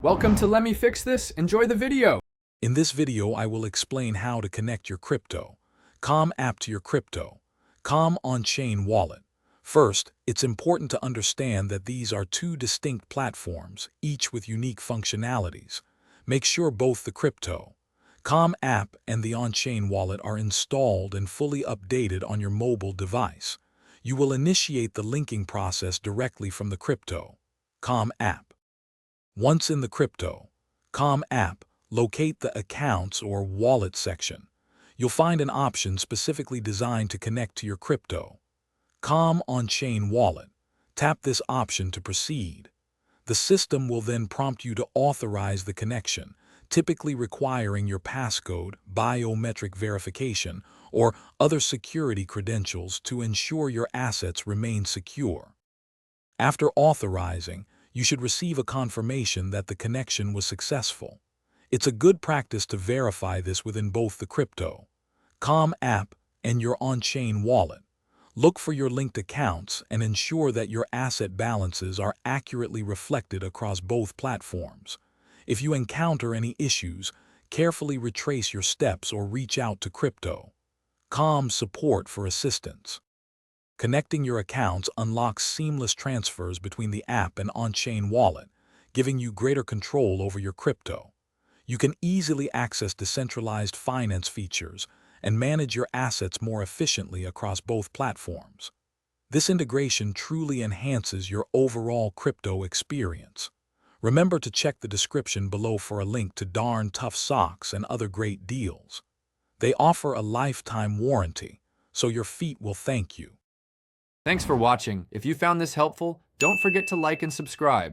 Welcome to Let Me Fix This. Enjoy the video. In this video, I will explain how to connect your crypto Calm app to your crypto Calm on-chain wallet. First, it's important to understand that these are two distinct platforms, each with unique functionalities. Make sure both the crypto Calm app and the on-chain wallet are installed and fully updated on your mobile device. You will initiate the linking process directly from the crypto Calm app. Once in the crypto Calm app, locate the Accounts or Wallet section. You'll find an option specifically designed to connect to your crypto Calm on-chain wallet. Tap this option to proceed. The system will then prompt you to authorize the connection, typically requiring your passcode, biometric verification, or other security credentials to ensure your assets remain secure. After authorizing, you should receive a confirmation that the connection was successful. It's a good practice to verify this within both the crypto Calm app and your on-chain wallet. Look for your linked accounts and ensure that your asset balances are accurately reflected across both platforms. If you encounter any issues, carefully retrace your steps or reach out to crypto Calm support for assistance. Connecting your accounts unlocks seamless transfers between the app and on-chain wallet, giving you greater control over your crypto. You can easily access decentralized finance features and manage your assets more efficiently across both platforms. This integration truly enhances your overall crypto experience. Remember to check the description below for a link to Darn Tough Socks and other great deals. They offer a lifetime warranty, so your feet will thank you. Thanks for watching. If you found this helpful, don't forget to like and subscribe.